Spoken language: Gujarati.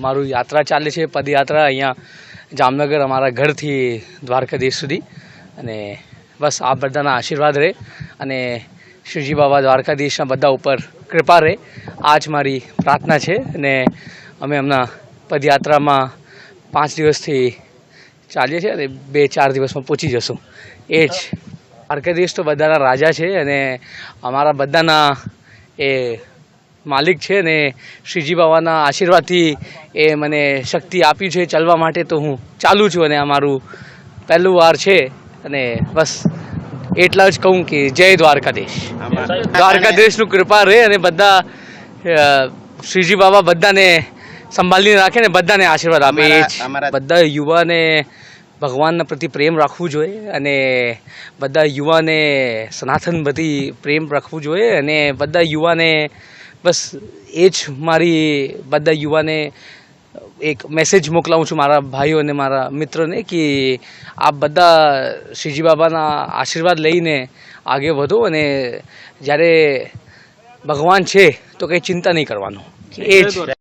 મારું યાત્રા ચાલે છે, પદયાત્રા અહીંયા જામનગર અમારા ઘરથી દ્વારકાધીશ સુધી. અને બસ આ બધાના આશીર્વાદ રહે અને શ્રીજી બાબા દ્વારકાધીશના બધા ઉપર કૃપા રહે, આ જ મારી પ્રાર્થના છે. અને અમે હમણાં પદયાત્રામાં 5 દિવસથી ચાલીએ છીએ અને 2-4 દિવસમાં પહોંચી જશું. એ જ દ્વારકાધીશ તો બધાના રાજા છે અને અમારા બધાના એ માલિક છે ને શ્રીજી બાબાના આશીર્વાદથી એ મને શક્તિ આપી છે ચાલવા માટે, તો હું ચાલું છું. અને આ મારું પહેલું વાર છે અને બસ એટલા જ કહું કે જય દ્વારકાધીશ. દ્વારકાધીશનું કૃપા રહે અને બધા શ્રીજી બાબા બધાને સંભાળીને રાખે ને બધાને આશીર્વાદ આપે. એ જ બધા યુવાને ભગવાનના પ્રતિ પ્રેમ રાખવું જોઈએ અને બધા યુવાને સનાતન પ્રતિ પ્રેમ રાખવું જોઈએ. અને બધા યુવાને બસ એ જ મારી બધા યુવાને એક મેસેજ મોકલાવું છું, મારા ભાઈઓ અને મારા મિત્રોને, કે આપ બધા શ્રીજી બાબાના આશીર્વાદ લઈને આગળ વધો. અને જ્યારે ભગવાન છે તો કંઈ ચિંતા નહીં કરવાનું. એ જ.